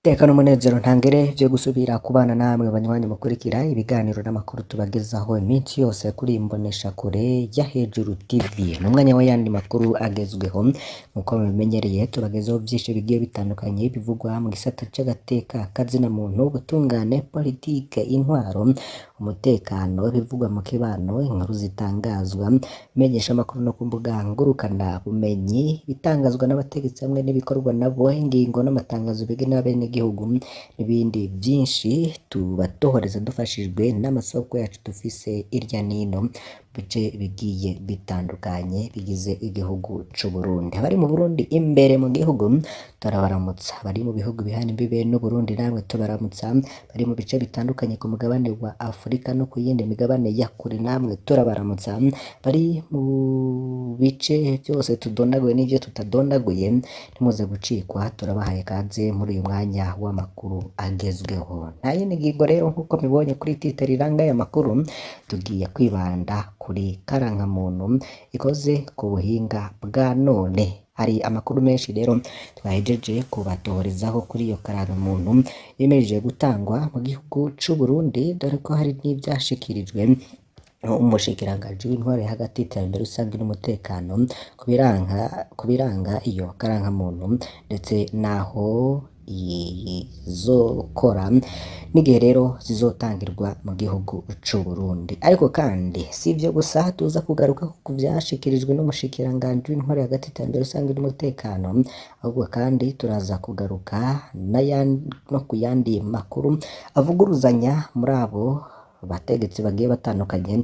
Tekano umunezero ntangere vyo gusubira kubana namwe banywanyi mukurikira ibiganiro n'amakuru tubagezaho iminsi yose kuri Imboneshakure ya Hejuru TV. N'umwanya w'ayandi makuru agezweho nkuko mubimenyereye tubagezaho vyinshi bigiye bitandukanye bivugwa mu gisata c'agateka kazina muntu, ubutungane, politike, intwaro, umutekano, bivugwa mu kibano, inkuru zitangazwa, menyesha amakuru no ku mbuga ngurukana bumenyi, bitangazwa n'abategetsi hamwe n'ibikorwa nabo, ingingo n'amatangazo bigenewe abenegihugu n'ibindi vyinshi tubatohoreza dufashijwe n'amasoko yacu dufise irya nino bice bigiye bitandukanye bigize igihugu c'Uburundi. Abari mu Burundi imbere mu gihugu turabaramutsa, bari mu bihugu bihana imbibe n'Uburundi namwe tubaramutsa, bari mu bice bitandukanye ku mugabane wa Afurika no ku yindi migabane ya kure namwe turabaramutsa, bari mu bice byose tudondaguye n'ivyo tutadondaguye ntimuze gucikwa, turabahaye kaze muri uyu mwanya w'amakuru agezweho. Nta yindi ngingo rero nkuko mibonye kuri titre riranga aya makuru, tugiye kwibanda kuri karankamuntu ikoze ku buhinga bwa none. Hari amakuru menshi rero twahejeje kubatohorezaho kuri iyo karankamuntu yemereje gutangwa mu gihugu c'Uburundi, dore ko hari n'ivyashikirijwe umushikiranganji w'intwaro hagati y'iterambere rusange n'umutekano kubiranga iyo karankamuntu ndetse naho izokora n'igihe rero zizotangirwa mu gihugu c'Uburundi. Ariko kandi si ivyo gusa tuza kugaruka ku vyashikirijwe n'umushikiranganji w'intwaro hagati y'iterambere rusange n'umutekano, ahubwo kandi turaza kugaruka no ku yandi makuru avuguruzanya muri abo bategetsi bagiye batandukanye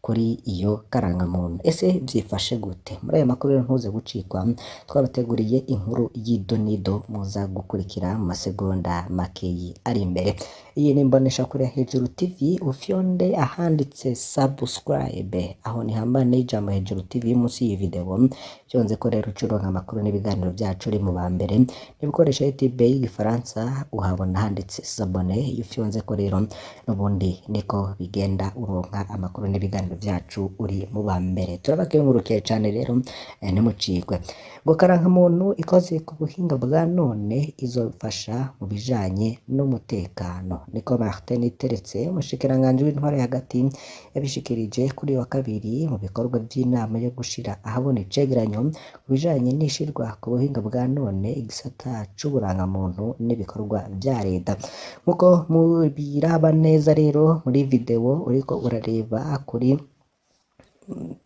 kuri iyo karangamuntu. Ese vyifashe gute? Muri aya makuru rero ntuze gucikwa, twabateguriye inkuru y'idonido muza gukurikira mu masegonda makeyi ari imbere. Iyi ni Imboneshakure ya Hejuru TV, ufyonde ahanditse subscribe, aho ni hambane y'ijambo Hejuru TV munsi y'iyi video, vyonze ko rero ucuronka amakuru n'ibiganiro vyacu uri mu bambere, n'ibikoresho YouTube y'igifaransa uhabona handitse s'abonner, iyo ufyonze ko rero n'ubundi niko bigenda uronka amakuru n'ibiganiro vyacu uri mu bambere. Turabakengurukiye cane rero ntimucikwe. Ngo karankamuntu ikoze ku buhinga bwa none izofasha mu bijanye n'umutekano, niko Martin Niteretse umushikiranganji w'intwaro hagati yabishikirije kuri wa kabiri mu bikorwa vy'inama yo gushira ahabona icegeranyo ku bijanye n'ishirwa ku buhinga bwa none igisata c'uburangamuntu n'ibikorwa vya leta. Nkuko mubiraba neza rero muri video uriko urareba kuri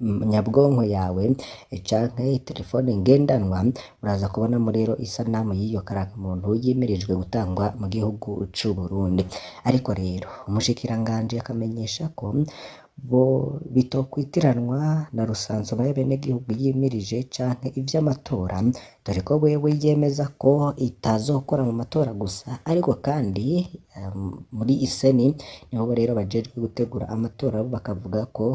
nyabwonko yawe canke telefone ngendanwa, uraza kubonamo rero isanamu y'iyo karankamuntu yimirijwe gutangwa mu gihugu c'Uburundi. Ariko rero umushikiranganji akamenyesha ko bo bitokwitiranwa na rusansuma y'abenegihugu yimirije canke ivy'amatora, dore ko wewe yemeza ko itazokora mu matora gusa, ariko kandi muri iseni niho rero bajejwe gutegura amatora, bakavuga ko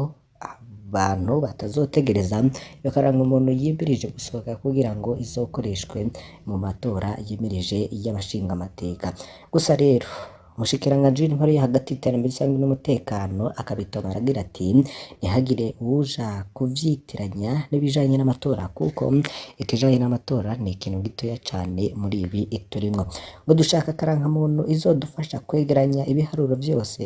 abantu batazotegereza iyo karankamuntu yimirije gusohoka kugira ngo izokoreshwe mu matora yimirije y'abashingamateka. Gusa rero umushikiranganji w'intwaro hagati y'iterambere rusange n'umutekano akabitomora agira ati ntihagire uja kuvyitiranya n'ibijanye n'amatora, kuko ikijanye n'amatora ni ikintu gitoya cane muri ibi turimwo. Ngo dushaka karankamuntu izodufasha kwegeranya ibiharuro vyose,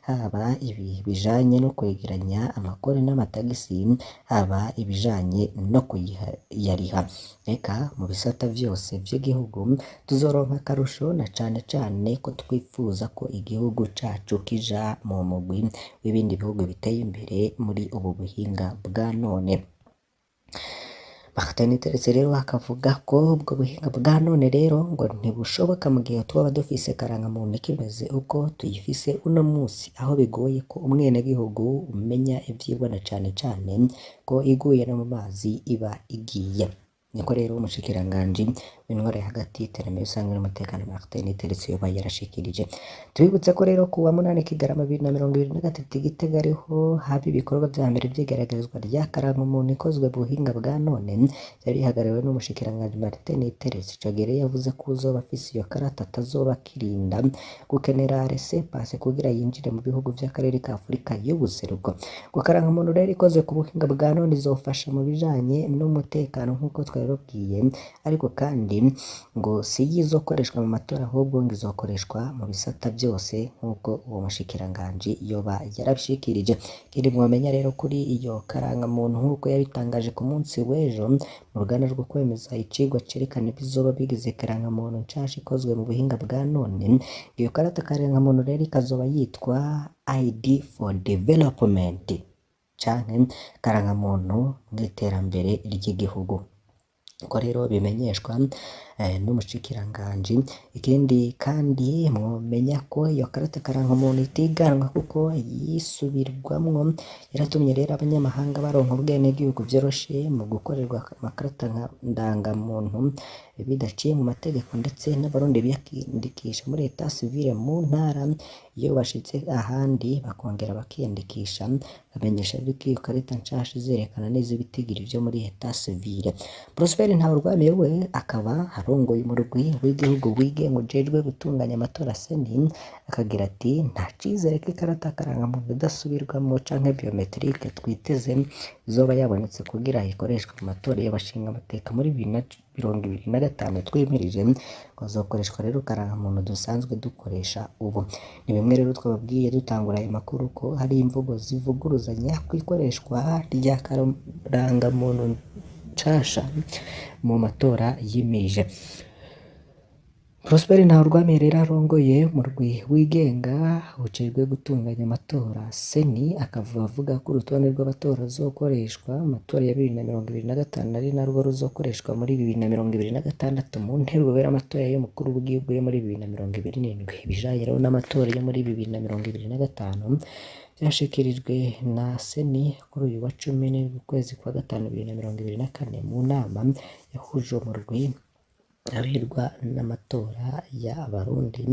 haba ibi bijanye no kwegeranya amakori n'amatagisi, haba ibijanye no kuyariha. Eka mu bisata vyose vy'igihugu tuzoronka akarusho, na cane cane ko twifuza ko igihugu cacu kija mu mugwi w'ibindi bihugu biteye imbere muri ubu buhinga bwa none. Martin Niteretse rero akavuga ko ubwo buhinga bwa none rero ngo ntibushoboka mu gihe twaba dufise karankamuntu kimeze uko tuyifise uno musi, aho bigoye ko umwenegihugu umenya ivyibwa, na cane cane ko iguye no mu mazi iba igiye. Niko rero umushikiranganji w'intwaro hagati y'iterambere rusange n'umutekano Martin Niteretse yoba yarashikirije. Tubibutse ko rero ku wa 8 Kigarama 2023 Gitega ariho haba ibikorwa vya mbere vy'igaragarizwa rya karankamuntu ikozwe buhinga bwa none, yari ihagarariwe n'umushikiranganji Martin Niteretse. Ico gihe yavuze ko uzoba afise iyo karata atazoba akirinda gukenera laissez-passer kugira yinjire mu bihugu vy'akarere ka Afurika y'ubuseruko. Ngo karankamuntu rero ikoze ku buhinga bwa none izofasha mu bijanye n'umutekano nkuko twari yabibabwiye, ariko kandi ngo si yo izokoreshwa mu matora ahubwo ngo izokoreshwa mu bisata byose nk'uko uwo mushikiranganji yoba yarabishikirije. Ikindi mwomenya rero kuri iyo karangamuntu nk'uko yabitangaje ku munsi w'ejo mu ruganda rwo kwemeza icigwa cerekana ibizoba bigize karangamuntu nshasha ikozwe mu buhinga bwa none, iyo karata karangamuntu rero ikazoba yitwa ID for development canke karangamuntu mw'iterambere ry'igihugu. Uko rero bimenyeshwa n'umushikiranganji. Ikindi kandi mwomenya ko iyo karata karangamuntu itiganwa kuko yisubirwamwo, yaratumye rero abanyamahanga baronka ubwenegihugu vyoroshe mu gukorerwa amakarata ndangamuntu bidaciye mu mategeko, ndetse n'abarundi biyandikisha muri etat civile mu ntara iyo bashitse ahandi bakongera bakiyandikisha, bamenyesha yuko iyo karita nshasha izerekana neza ibitigiri vyo muri etat civile. Prosper Ntaurwamiye we akaba arongoye umurwi w'igihugu wigenga ujejwe gutunganya amatora seni, akagira ati nta cizere ko ikarata karangamuntu idasubirwamwo canke biometrique twiteze izoba yabonetse kugira ikoreshwe mu matora y'abashinga amateka muri 2025 twimirije, hazokoreshwa rero karangamuntu dusanzwe dukoresha ubu. Ni bimwe rero twababwiye dutangura ayo makuru ko hari imvugo zivuguruzanya kw'ikoreshwa rya karangamuntu nshasha mu matora yimirije. Prosper Ntaurwamiye rero arongoye umurwi wigenga ujejwe gutunganya amatora seni, avuga ko urutonde rw'abatora ruzokoreshwa amatora ya 2025 ari narwo ruzokoreshwa muri 2026 mu nteruro y'amatora y'umukuru w'igihugu yo muri 2027. Ibijanye rero n'amatora yo muri 2025 byashikirijwe na seni kuri uyu wa 10 ukwezi kwa gatanu 2024 mu nama yahuje umurwi abirwa n'amatora y'abarundi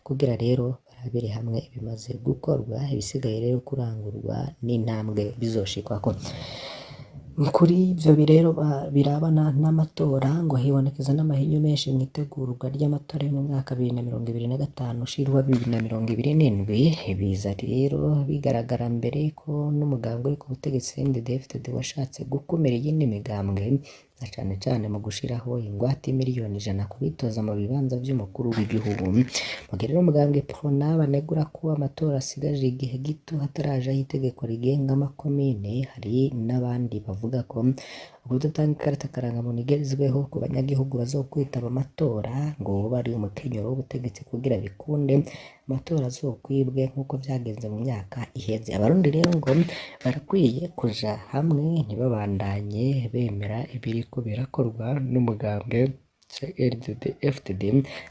kugira rero barabire hamwe ibimaze gukorwa, ibisigaye rero kurangurwa n'intambwe bizoshikwako. Kuri ivyo birero birabana n'amatora ngo hibonekeza n'amahinyu menshi mwitegurwa ry'amatora yo mu mwaka 2025 ushirwa 2027. Biza rero bigaragara mbere ko n'umugambwe uri ku butegetsi CNDD-FDD washatse gukumira iyindi migambwe na cane cane mu gushiraho ingwate miliyoni 100 kubitoza mu bibanza vy'umukuru w'igihugu. Mu gihe rero umugambwe PRONA banegura ko amatora asigaje igihe gito hatarajaho itegeko rigenga amakomine, hari n'abandi bavuga ko kudatanga ikarata karangamuntu igezweho ku banyagihugu bazokwitaba amatora ngo bari umukenyero w'ubutegetsi kugira bikunde amatora azokwibwe nk'uko vyagenze mu myaka iheze. Abarundi rero ngo barakwiye kuja hamwe ntibabandanye bemera ibiriko birakorwa n'umugambwe CNDD-FDD,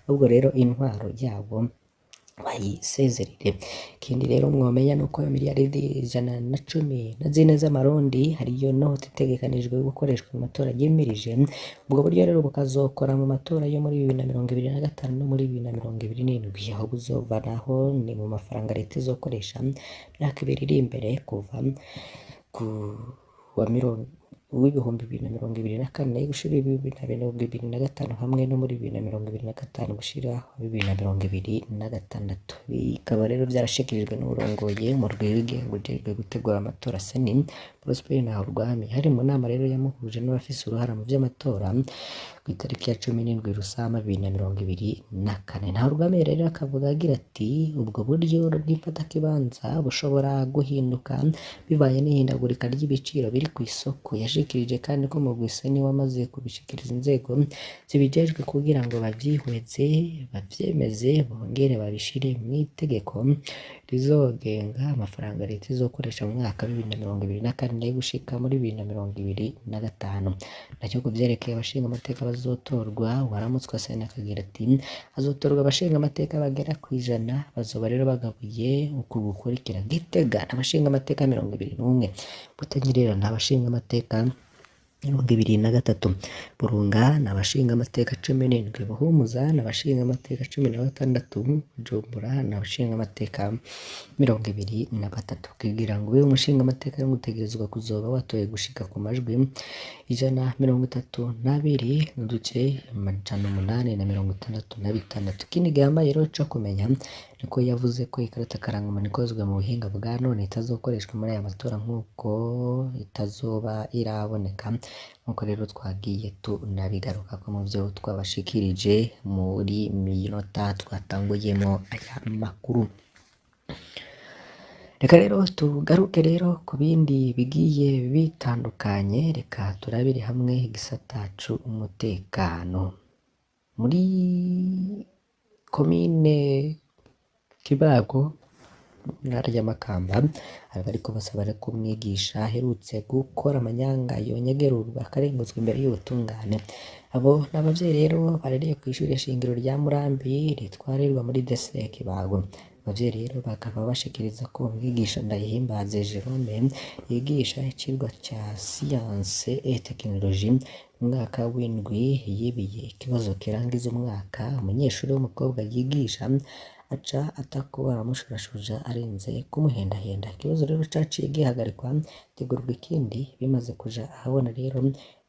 ahubwo rero intwaro yabo bayisezerere. Ikindi rero mwomenya nuko miliyaridi 114 z'amarundi hariyo note itegekanijwe gukoreshwa mu matora yimirije. Ubwo buryo rero bukazokora mu matora yo muri 2025 no muri 2027, aho buzovanaho ni mu mafaranga leta izokoresha myaka ibiri iri imbere kuva ku wa w'ibihumbi 2024 gushira 2025 hamwe no muri 2025 gushira 2026. Bikaba rero byarashikirijwe n'urongoye mu rwego ujejwe gutegura amatora seni Prosper Ntaurwamiye hari mu nama rero yamuhuje n'abafise uruhara mu vy'amatora ku itariki ya 17 Rusama 2024. Ntaurwamiye rero akavuga agira ati ubwo buryo bw'imfatakibanza bushobora guhinduka bibaye n'ihindagurika ry'ibiciro biri ku isoko. Yashikirije kandi ko mu Seni wamaze kubishikiriza inzego zibijejwe kugira ngo bavyihweze bavyemeze bongere babishire mu itegeko rizogenga amafaranga leta izokoresha mu mwaka 2024 gushika muri 2025. Nacyo kuvyerekeye abashinga amateka bazotorwa, waramutswa Sena akagira ati hazotorwa abashinga amateka bagera ku 100, bazoba rero bagabuye uku gukurikira: Gitega abashinga amateka 21, Butanyerera n'abashinga amateka 23, Burunga n'abashinga amateka 17, Buhumuza n'abashinga amateka 16, Bujumbura n'abashinga amateka 23. Kugira ngo ube umushinga amateka yo gutegerezwa kuzoba watoye gushika ku majwi 132 n'uduce 866. Ikindi gihambaye rero co kumenya niko yavuze ko ikarata karangamuntu ikozwe mu buhinga bwa none itazokoreshwa muri aya matora nk'uko itazoba iraboneka nk'uko rero twagiye tunabigarukako mu vyo twabashikirije muri minota twatanguyemo aya makuru. Reka rero tugaruke rero ku bindi bigiye bitandukanye, reka turabire hamwe igisata c'umutekano. Muri komine Kibago mu ntara ya Makamba hari bariko basaba ko umwigisha aherutse gukora amanyanga yonyegerurwa akarenguzwa imbere y'ubutungane. Abo n'abavyeyi rero barereye kw'ishure shingiro rya Murambi ritwarirwa muri DCE Kibago. Abavyeyi rero bakaba bashikiriza ko umwigisha Ndayihimbaze Jerome yigisha icigwa ca siyanse et tekinoloji mu mwaka w'indwi yibiye ikibazo kirangiza umwaka umunyeshuri w'umukobwa yigisha aca atako aramushurashuja arinze kumuhendahenda. Ikibazo rero caciye gihagarikwa tegurwa ikindi bimaze kuja ahabona rero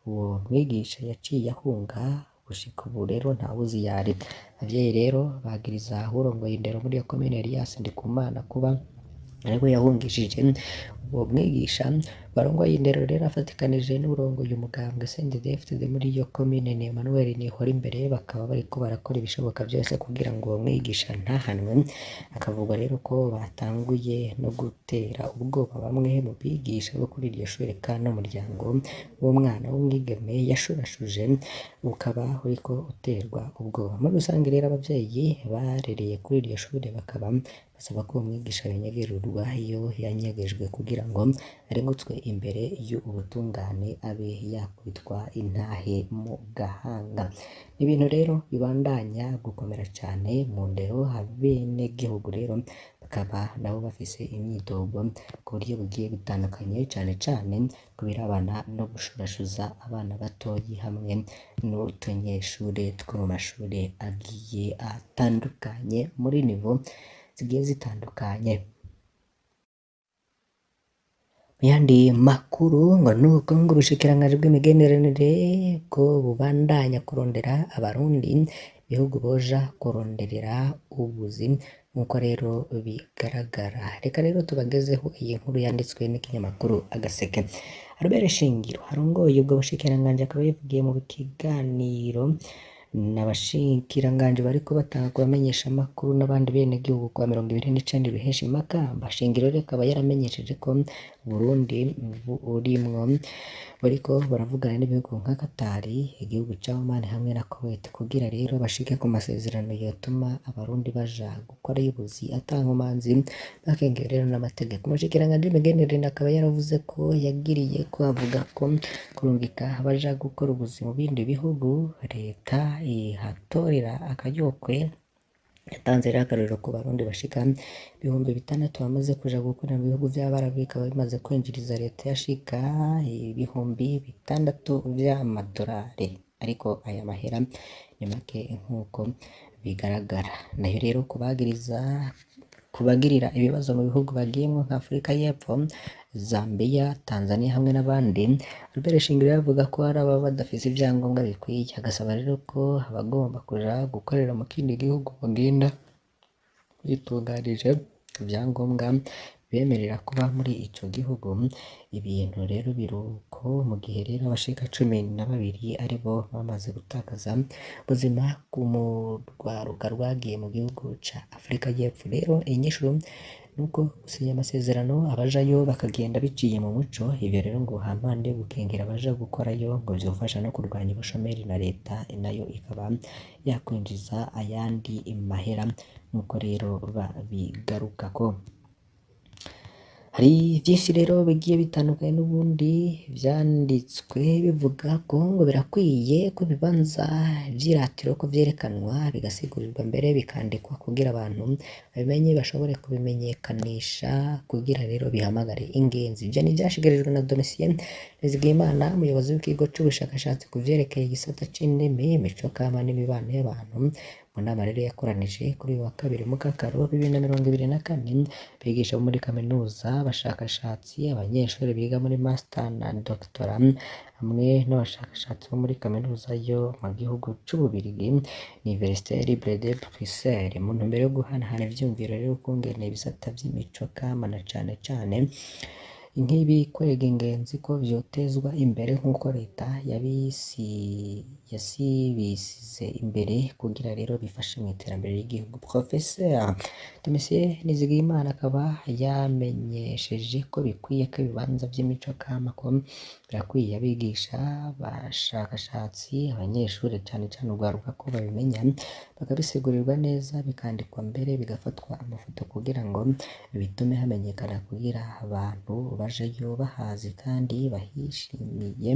uwo mwigisha yaciye ahunga gushika ubu rero ntawuzi iyo ari. Abavyeyi rero bagiriza uwurongoye indero muri iyo komine Elias Ndikumana kuba ariwe yahungishije uwo mwigisha. Barongoye indero rero afatikanije n'uburongoye umugambwe CNDD-FDD muri iyo komine ni Emmanuel Nihorimbere bakaba bariko barakora ibishoboka vyose kugira ngo uwo mwigisha ntahanwe. Akavugwa rero ko batanguye no gutera ubwoba bamwe mu bigisha bo kuri iryo shure kandi n'umuryango w'umwana w'umwigeme yashurashuje ukaba uriko uterwa ubwoba. Muri rusange rero abavyeyi barereye kuri iryo shure bakaba basaba ko umwigisha yonyegerurwa iyo yanyegejwe kugira ngo arengutswe imbere y'ubutungane abe yakubitwa intahe mu gahanga. Ibintu rero bibandanya gukomera cane mu ndero, abenegihugu rero bakaba nabo bafise imyidogo ku buryo bugiye bitandukanye cane cane ku birabana no gushurashuza abana batoyi hamwe n'utunyeshure two mu mashure agiye atandukanye muri nivo zigiye zitandukanye. Mu yandi makuru ngo nuko ngo ubushikiranganji bw'imigenderanire ko bubandanya kurondera abarundi ibihugu boja kuronderera ubuzi nk'uko rero bigaragara. Reka rero tubagezeho iyi nkuru yanditswe n'ikinyamakuru Agaseke. Albert Shingiro arongoye ubwo bushikiranganji akaba yavugiye mu kiganiro n'abashikiranganji bariko batanga kubamenyesha amakuru n'abandi benegihugu kwa 29 Ruheshi Makamba. Shingiro rero akaba yaramenyesheje ko Burundi burimwo bariko baravugana n'ibihugu nka Katari, igihugu ca Oman hamwe na Kuwait kugira rero bashike ku masezerano yotuma abarundi baja gukora ubuzi atankomanzi bakengera rero n'amategeko. Umushikiranganji w'imigenderanire akaba yaravuze ko yagiriye ko avuga ko kurungika baja gukora ubuzi mu bindi bihugu leta ihatorera akayokwe. Yatanze rero akarorero ku barundi bashika 6,000 bamaze kuja gukorera mu bihugu vy'Abarabu bikaba bimaze kwinjiriza leta yashika 6,000 vy'amadolari, ariko aya mahera ni make nk'uko bigaragara. Nayo rero kubagirira ibibazo mu bihugu bagiyemwo nka Afrika y'Epfo, Zambia, Tanzania hamwe n'abandi. Albert Shingiro yavuga ko hari ababa badafise ivyangombwa bikwiye, agasaba rero ko abagomba kuja gukorera mu kindi gihugu bagenda bitunganije ivyangombwa bemerera kuba muri ico gihugu. Ibintu rero biruko mu gihe rero abashika 12 aribo bamaze gutakaza ubuzima ku rwaruka rwagiye mu gihugu ca Afrika y'Epfo. Rero inyishu nuko gusinya amasezerano abajayo bakagenda biciye mu muco. Ivyo rero ngo hampande gukengera abaja gukorayo ngo vyofasha no kurwanya ubushomeri na leta nayo ikaba yakwinjiza ayandi mahera nk'uko rero babigarukako. Hari vyinshi rero bigiye bitandukanye n'ubundi vyanditswe bivuga ko ngo birakwiye ko bibanza vyiratiro ko vyerekanwa bigasigurirwa mbere bikandikwa kugira abantu babimenye bashobore kubimenyekanisha kugira rero bihamagare ingenzi. Ivyo ni vyashikirijwe na Domitien Nizigiyimana umuyobozi w'ikigo c'ubushakashatsi ku vyerekeye igisata c'indimi, imico kama n'imibano y'abantu mu nama rero yakoranije kuri uyu wa 2 Mukakaro 2024 bigisha bo muri kaminuza, abashakashatsi, abanyeshuri biga muri master na doctorat hamwe n'abashakashatsi bo muri kaminuza yo mu gihugu c'Ububirigi Université Libre de Bruxelles mu ntumbero yo guhanahana ivyumviro rero ukungene ibisata vy'imico kama na cane nk'ibikwega ingenzi ko vyotezwa imbere nk'uko leta yasibisize imbere kugira rero bifashe mu iterambere ry'igihugu. Professeur Domitien Nizigiyimana akaba yamenyesheje ko bikwiye ko ibibanza vy'imico kama ko birakwiye abigisha, abashakashatsi, abanyeshuri cane cane urwaruka ko babimenya bakabisigurirwa neza bikandikwa mbere bigafatwa amafoto kugira ngo bitume hamenyekana kugira abantu bajeyo bahazi kandi bahishimiye.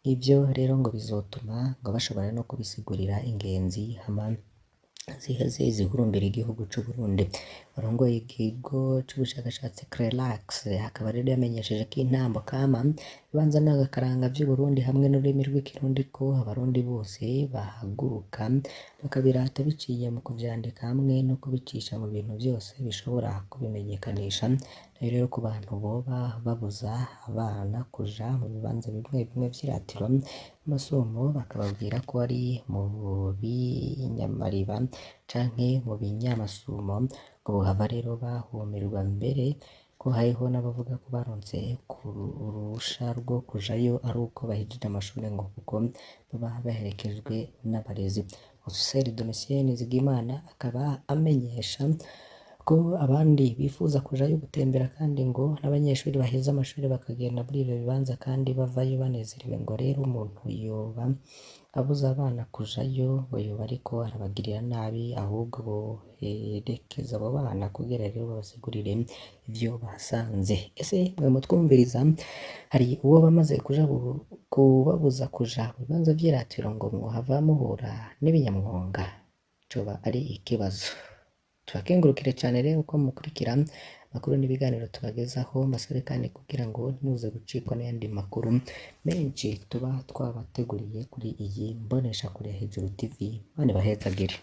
Ivyo rero ngo bizotuma ngo bashobora no kubisigurira ingenzi hama ziheze zihurumbira igihugu c'u Burundi. Warongoye ikigo c'ubushakashatsi CRELAX akaba rero yamenyesheje ko intambo kama ibibanza n'agakaranga vy'u Burundi hamwe n'ururimi rw'ikirundi ko abarundi bose bahaguruka bakabirata biciye mu kuvyandika hamwe no kubicisha mu bintu vyose bishobora kubimenyekanisha. Nayo rero ku bantu boba babuza abana kuja mu bibanza bimwe bimwe vy'iratiro n'amasumo bakababwira ko ari mu binyamariba canke mu binyamasumo ngo bohava rero bahumirwa, mbere ko hariho n'abavuga ko baronse urusha rwo kujayo ari uko bahejeje amashuri ngo kuko baba baherekejwe n'abarezi. Professeur Domitien Nizigiyimana akaba amenyesha ko abandi bifuza kujayo gutembera kandi ngo n'abanyeshuri baheze amashuri bakagenda muri ibyo bibanza kandi bavayo banezerewe, ngo rero umuntu yoba abuza abana kujayo ngo yoba ariko arabagirira nabi, ahubwo boherekeza abo bana kugira rero babasigurire ivyo bahasanze. Ese mwe mutwumviriza hari uwo bamaze kuja kubabuza kuja mu bibanza vy'iratiro ngo mwohava muhura n'ibinyamwonga? Coba ari ikibazo. Turakengurukire cyane rero ko mukurikira makuru n'ibiganiro tubagezaho, mbasore kandi kugira ngo ntuze gucikwa n'ayandi makuru menshi tuba twabateguriye kuri iyi mbonesha kure ya Hejuru TV. Bane bahezagire.